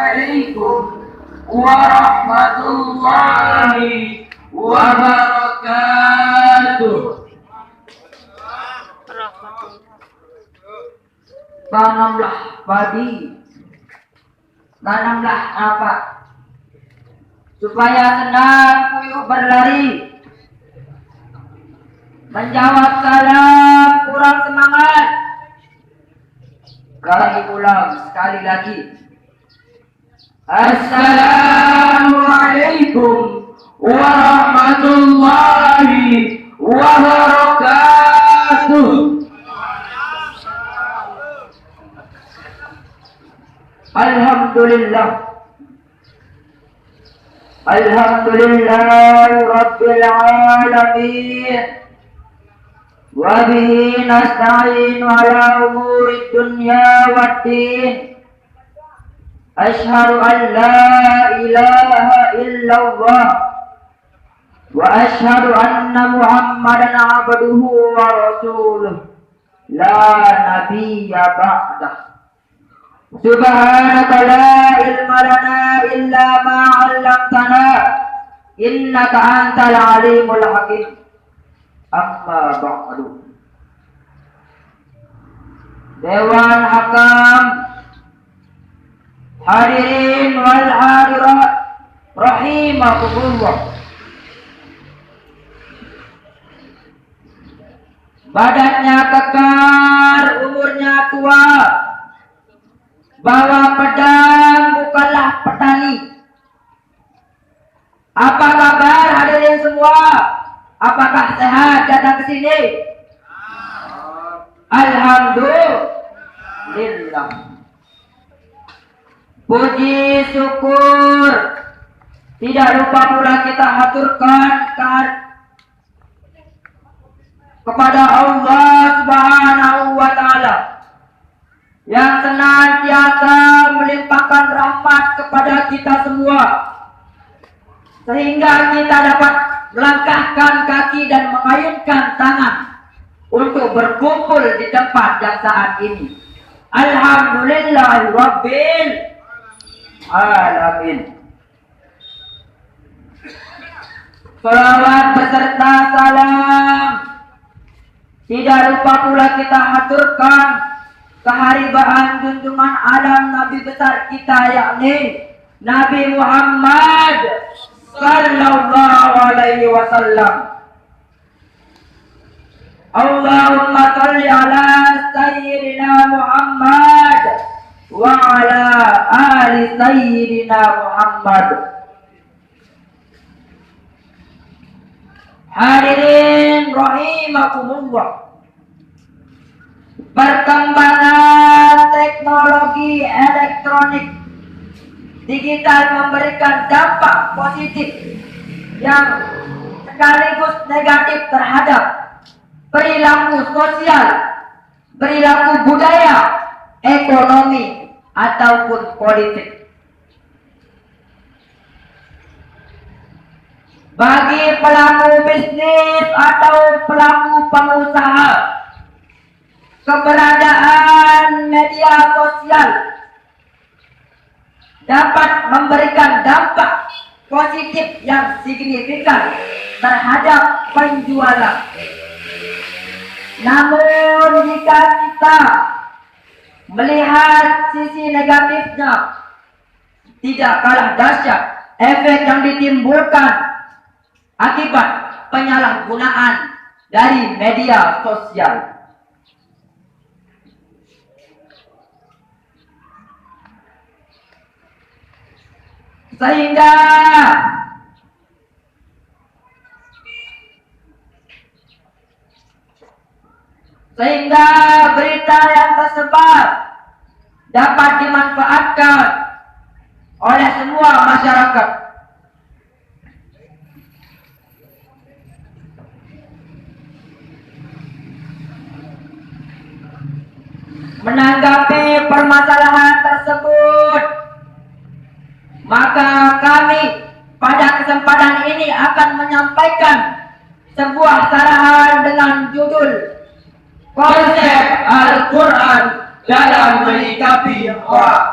Assalamualaikum warahmatullahi wabarakatuh. Tanamlah padi, tanamlah apa? Supaya senang puyuh berlari. Menjawab salam kurang semangat. Kali ulang sekali lagi. Assalamualaikum warahmatullahi wabarakatuh. Alhamdulillah. Alhamdulillah Rabbil Alamin. Wa bihi nasta'in ala umuri dunya waddin. Ashhadu an la ilaha illallah wa ashhadu anna Muhammadan abduhu wa rasuluh la nabiyya ba'dah. Subhanaka la ilma lana illa ma 'allamtana innaka antal alimul hakim. Amma ba'du. Dewan Hakam, hadirin wal hadirat rahimakumullah. Badannya kekar, umurnya tua, bawa pedang, bukanlah petani. Apa kabar hadirin semua? Apakah sehat datang ke sini? Alhamdulillah. Puji syukur tidak lupa pula kita haturkan kepada Allah Subhanahu wa Ta'ala yang senantiasa melimpahkan rahmat kepada kita semua, sehingga kita dapat melangkahkan kaki dan mengayunkan tangan untuk berkumpul di tempat yang saat ini. Alhamdulillah Rabbil Alamin. Salawat beserta salam tidak lupa pula kita haturkan keharibaan junjungan alam Nabi besar kita, yakni Nabi Muhammad sallallahu alaihi wasallam. Allahumma salli ala sayyidina Muhammad wa ala ali sayyidina Muhammad. Hadirin rahimakumullah. Perkembangan teknologi elektronik digital memberikan dampak positif yang sekaligus negatif terhadap perilaku sosial, perilaku budaya, ekonomi, ataupun politik. Bagi pelaku bisnis atau pelaku pengusaha, keberadaan media sosial dapat memberikan dampak positif yang signifikan terhadap penjualan. Namun jika kita melihat sisi negatifnya, tidak kalah dahsyat efek yang ditimbulkan akibat penyalahgunaan dari media sosial. Sehingga berita yang tersebar dapat dimanfaatkan oleh semua masyarakat. Menanggapi permasalahan tersebut, maka kami pada kesempatan ini akan menyampaikan sebuah sarahan dengan judul Konsep Al-Quran dalam menyikapi hoak.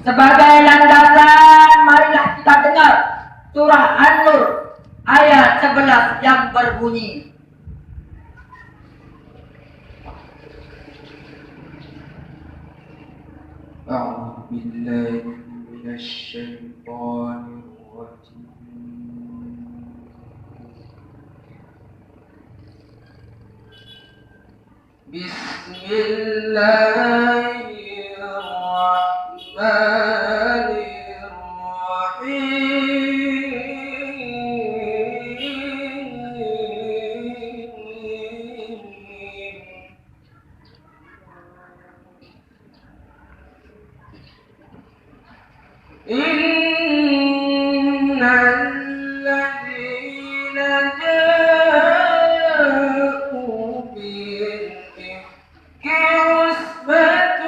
Sebagai landasan, marilah kita dengar surah An-Nur ayat 11 yang berbunyi, أعوذ بالله من الشيطان الرجيم بسم الله الرحمن الرحيم إن الذين جاءوا بالإفك عصبة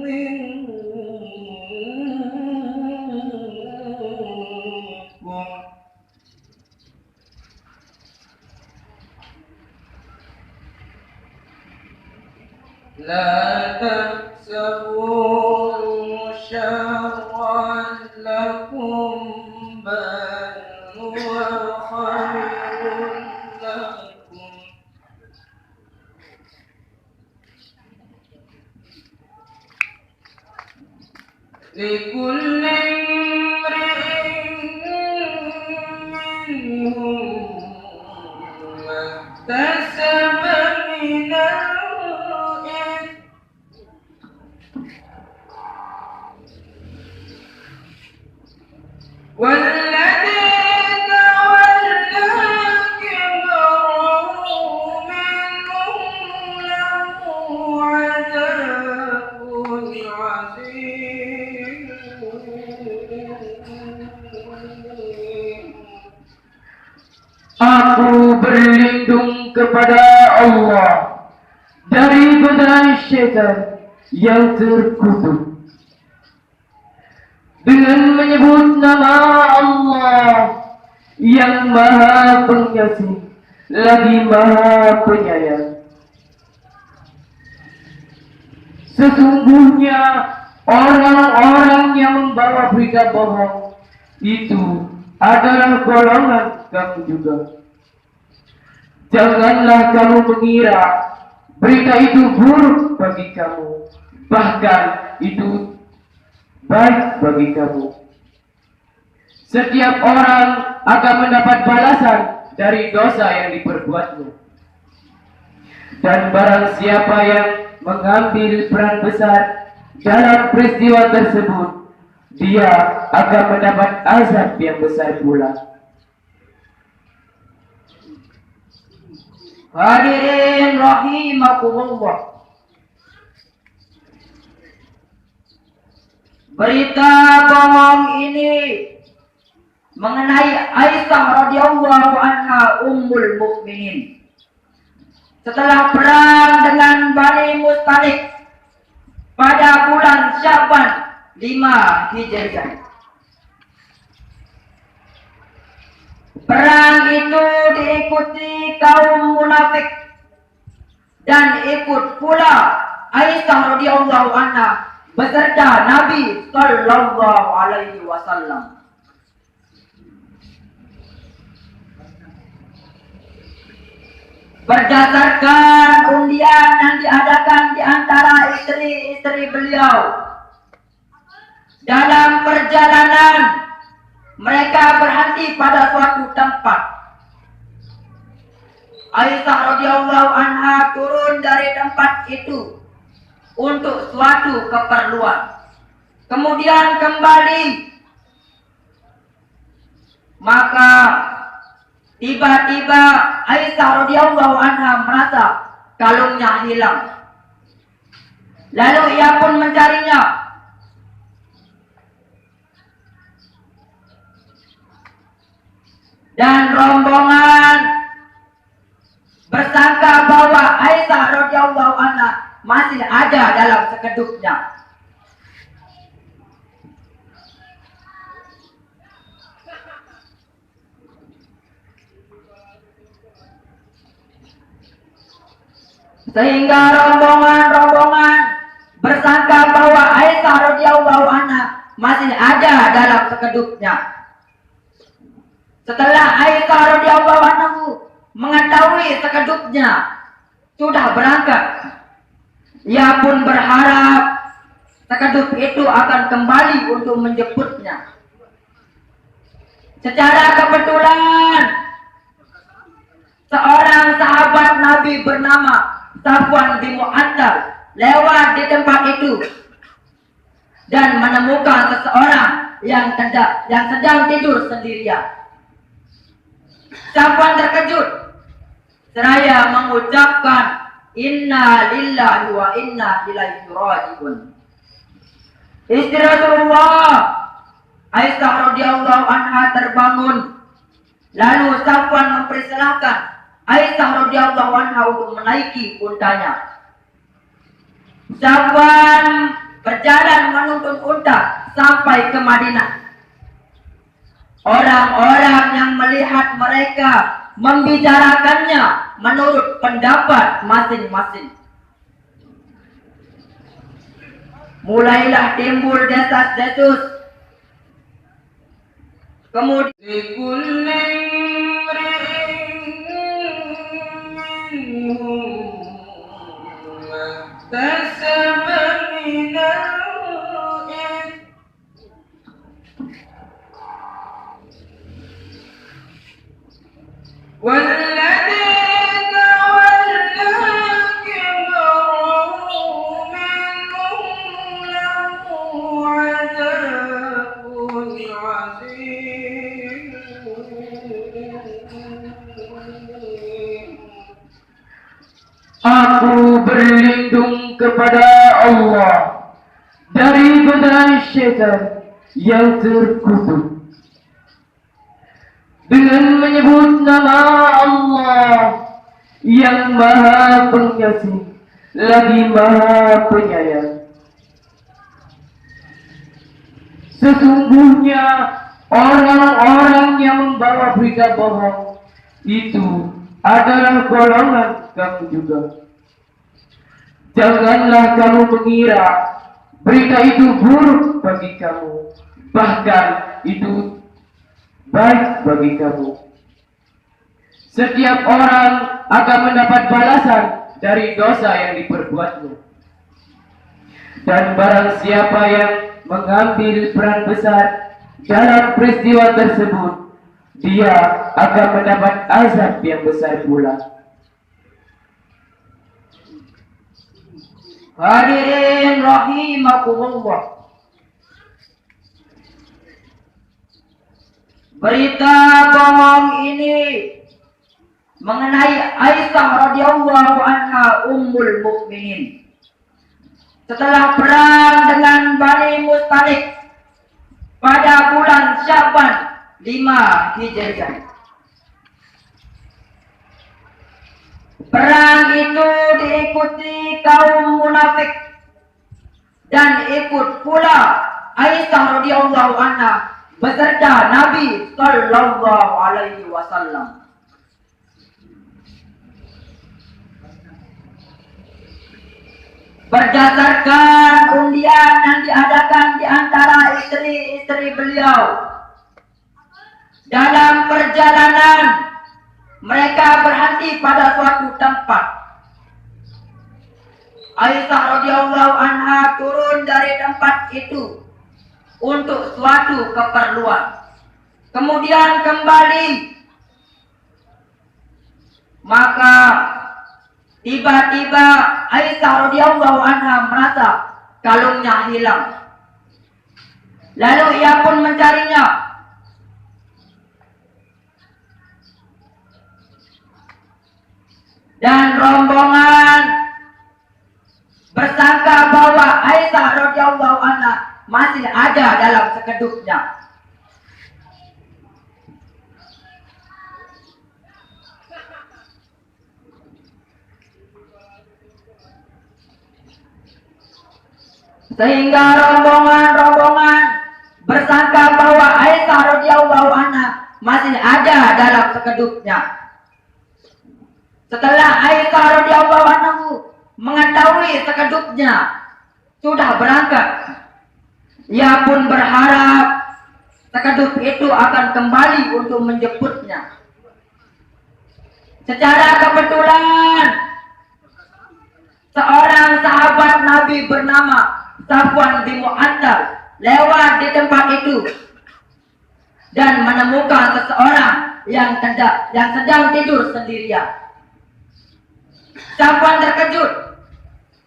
منكم لا تحسبوه شرا لكم بل هو خير لكم لكل امرئ منهم ما اكتسب من الإثم والذي تولى كبره منهم له عذاب عظيم. Aku berlindung kepada Allah dari godaan syaitan yang terkutuk dengan menyebut nama Allah yang Maha Pengasih lagi Maha Penyayang. Sesungguhnya orang-orang yang membawa berita bohong itu adalah golongan kamu juga. Janganlah kamu mengira berita itu buruk bagi kamu, bahkan itu baik bagi kamu. Setiap orang akan mendapat balasan dari dosa yang diperbuatnya. Dan barang siapa yang mengambil peran besar dalam peristiwa tersebut, dia akan mendapat azab yang besar pula. Hadirin rahimakumullah, berita bohong ini mengenai Aisyah radhiyallahu anha ummul mukminin setelah perang dengan Bani Mustalik pada bulan Sya'ban 5 Hijriah. Perang itu diikuti kaum munafik dan ikut pula Aisyah radhiyallahu anha beserta Nabi sallallahu alaihi wasallam. Berdasarkan undian yang diadakan di antara istri-istri beliau dalam perjalanan, mereka berhenti pada suatu tempat. Aisyah radhiyallahu anha turun dari tempat itu untuk suatu keperluan, kemudian kembali. Maka tiba-tiba Aisyah radhiyallahu anha merasa kalungnya hilang. Lalu ia pun mencarinya. Dan rombongan bersangka bahwa Aisyah radhiyallahu anha masih ada dalam sekedupnya. Sehingga rombongan bersangka bahwa Aisyah Aisyah radhiyallahu anha masih ada dalam sekedupnya. Setelah Aisyah radhiyallahu anha mengetahui sekedupnya sudah berangkat, ia pun berharap sekedup itu akan kembali untuk menjemputnya. Secara kebetulan, seorang sahabat Nabi bernama Safwan bin Mu'attal lewat di tempat itu dan menemukan seseorang yang sedang tidur sendirian. Safwan terkejut seraya mengucapkan inna lillahi wa inna ilaihi raji'un. Istri Rasulullah Aisyah radhiyallahu anha terbangun. Lalu Safwan mempersilahkan Aisyah radhiyallahu anha untuk menaiki untanya. Safwan berjalan menuntun unta sampai ke Madinah. Orang-orang yang melihat mereka membicarakannya menurut pendapat masing-masing. Mulailah timbul desas-desus. Kemudian لكل امرئ منهم ما اكتسب من الإثم والذي تولى كبره منهم له عذاب عظيم. Aku berlindung kepada Allah dari godaan syaitan yang terkutuk. Dengan menyebut nama Allah yang Maha Pengasih lagi Maha Penyayang. Sesungguhnya orang-orang yang membawa berita bohong itu adalah golongan kamu juga. Janganlah kamu mengira berita itu buruk bagi kamu, bahkan itu baik bagi kamu. Setiap orang akan mendapat balasan dari dosa yang diperbuatnya. Dan barang siapa yang mengambil peran besar dalam peristiwa tersebut, dia akan mendapat azab yang besar pula. hadirin rahimakumullah. Berita bohong ini mengenai Aisyah radhiyallahu anha ummul mukminin. Setelah perang dengan Bani Mustalik pada bulan Sya'ban 5 Hijriah. Perang itu diikuti kaum munafik dan ikut pula Aisyah radhiyallahu anha beserta Nabi sallallahu alaihi wasallam. Berdasarkan undian yang diadakan di antara istri-istri beliau, dalam perjalanan mereka berhenti pada suatu tempat. Aisyah radhiyallahu anha turun dari tempat itu untuk suatu keperluan. Kemudian kembali. Maka tiba-tiba Aisyah radhiyallahu anha merasa kalungnya hilang. Lalu ia pun mencarinya. Dan rombongan bersangka bahwa Aisyah radhiyallahu anha masih ada dalam sekedupnya. Sehingga rombongan bersangka bahwa Aisyah radhiyallahu anha masih ada dalam sekedupnya. Setelah Aisyah radhiyallahu anha mengetahui sekedupnya sudah berangkat, Ia pun berharap sekedup itu akan kembali untuk menjemputnya. Secara kebetulan, seorang sahabat Nabi bernama Safwan bin Mu'attal lewat di tempat itu dan menemukan seseorang yang sedang tidur sendirian. Safwan terkejut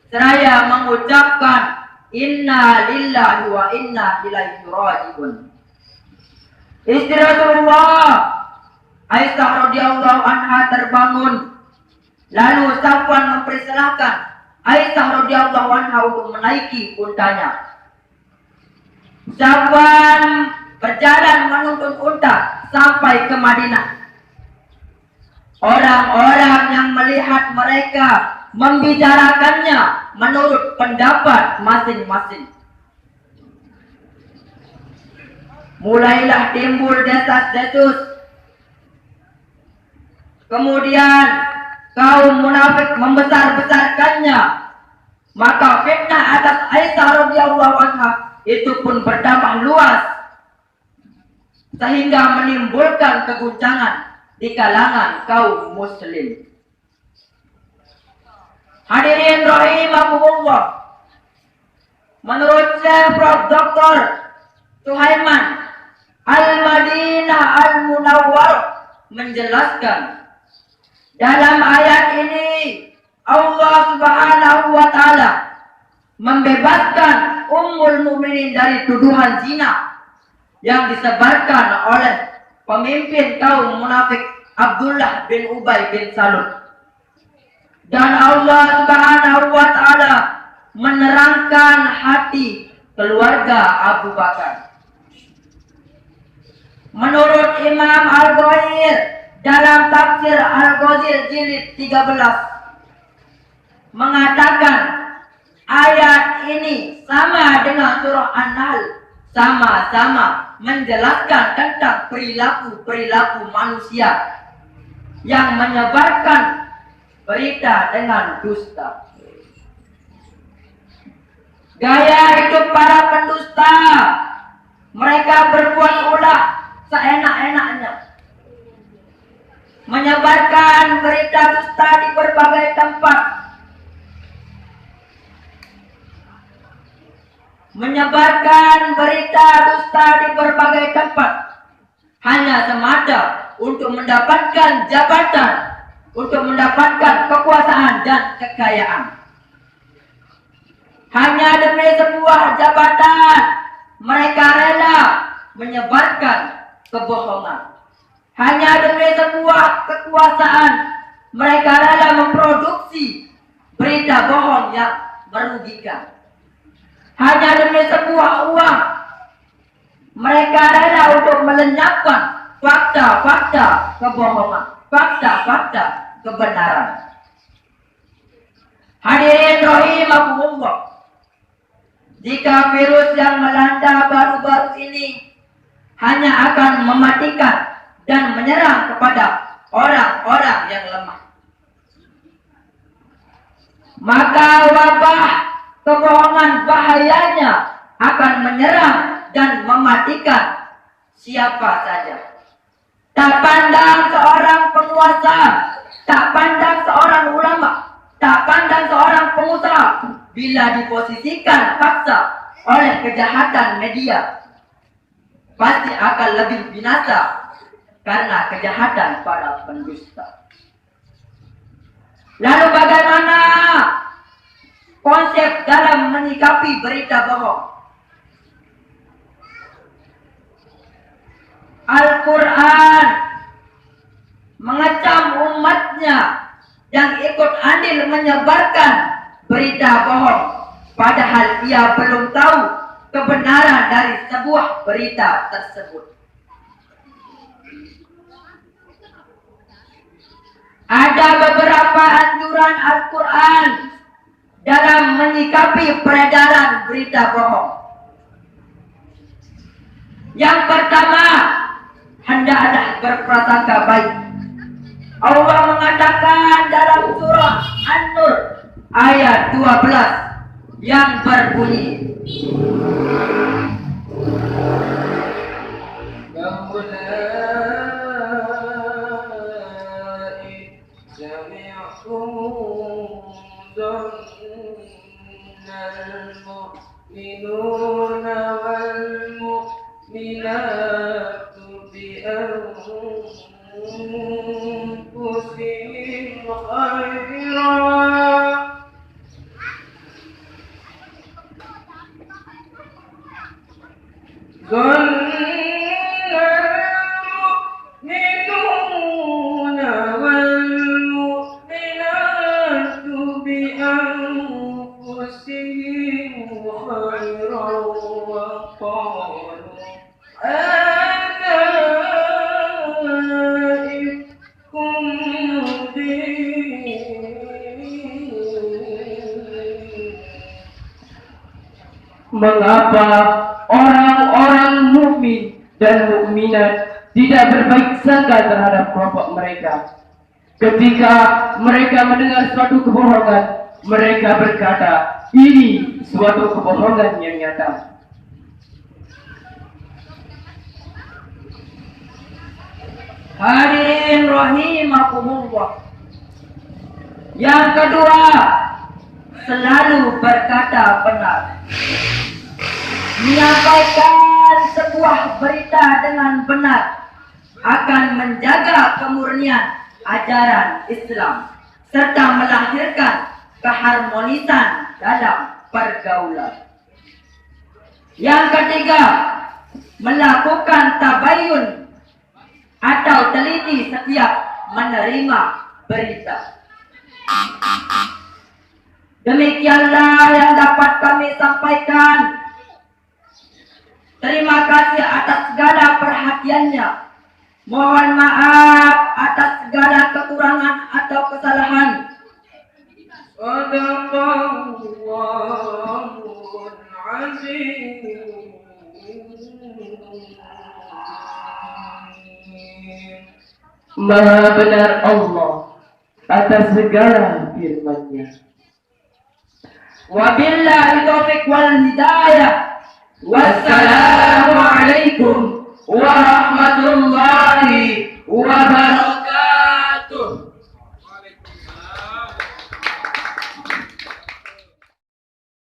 seraya mengucapkan inna lillahi wa inna ilaihi raji'un. Istri Rasulullah Aisyah radhiyallahu anha terbangun. Lalu Safwan mempersilahkan Aisyah radhiyallahu anha untuk menaiki untanya. Safwan berjalan menuntun unta sampai ke Madinah. Orang-orang yang melihat mereka membicarakannya menurut pendapat masing-masing. Mulailah timbul desas-desus. Kemudian kaum munafik membesar-besarkannya. Maka fitnah atas Aisyah radhiyallahu anha itu pun berdampak luas sehingga menimbulkan keguncangan di kalangan kaum muslim. Hadirin rahimakumullah. Menurut Syekh Prof. Dr. Suhaiman Al-Madinah Al-Munawwarah menjelaskan, dalam ayat ini Allah Subhanahu wa taala membebaskan Ummul Mukminin dari tuduhan zina yang disebarkan oleh pemimpin kaum munafik Abdullah bin Ubay bin Salul. Dan Allah Subhanahu wa taala menerangkan hati keluarga Abu Bakar. Menurut Imam Al-Ghair dalam tafsir Al-Ghazir jilid 13 mengatakan ayat ini sama dengan surah An-Nahl, sama-sama menjelaskan tentang perilaku manusia yang menyebarkan berita dengan dusta. Gaya hidup para pendusta, mereka berbuat ulah seenak-enaknya, menyebarkan berita dusta di berbagai tempat, hanya semata untuk mendapatkan jabatan, untuk mendapatkan kekuasaan dan kekayaan. Hanya demi sebuah jabatan mereka rela menyebarkan kebohongan. Hanya demi sebuah kekuasaan mereka rela memproduksi berita bohong yang merugikan. Hanya demi sebuah uang mereka rela untuk melenyapkan fakta-fakta kebohongan, fakta-fakta kebenaran. Hadirin rahimakumullah, jika virus yang melanda baru-baru ini hanya akan mematikan dan menyerang kepada orang-orang yang lemah, maka wabah kebohongan bahayanya akan menyerang dan mematikan siapa saja. Tak pandang seorang penguasa, tak pandang seorang ulama, tak pandang seorang pengusaha, bila diposisikan paksa oleh kejahatan media, pasti akan lebih binasa karena kejahatan para pendusta. Lalu bagaimana konsep dalam menyikapi berita bohong? Al-Quran mengecam umatnya yang ikut andil menyebarkan berita bohong, padahal ia belum tahu kebenaran dari sebuah berita tersebut. Ada beberapa anjuran Al-Quran dalam menyikapi peredaran berita bohong. Yang pertama, hendaklah berprasangka baik. Allah mengatakan dalam surah An-Nur ayat 12 yang berbunyi, أولئك جميعهم ظن المؤمنون والمؤمنات بأنفسهم خيرا ظن المؤمنون والمؤمنات بأنفسهم خيرا وقالوا هذا إفك مبين. Mengapa orang-orang mukmin dan mukminat tidak berbaik sangka terhadap kelompok mereka? Ketika mereka mendengar suatu kebohongan, mereka berkata, ini suatu kebohongan yang nyata. Hadirin rahimakumullah. Yang kedua, selalu berkata benar. Menyampaikan sebuah berita dengan benar akan menjaga kemurnian ajaran Islam serta melahirkan keharmonisan dalam pergaulan. Yang ketiga, melakukan tabayun atau teliti setiap menerima berita. Demikianlah yang dapat kami sampaikan. Terima kasih atas segala perhatiannya. Mohon maaf atas segala kekurangan atau kesalahan. Sadaqallahul azim. Maha benar Allah atas segala firman-Nya. Wabillahi taufiq wal hidayah. Wassalamualaikum warahmatullahi wabarakatuh.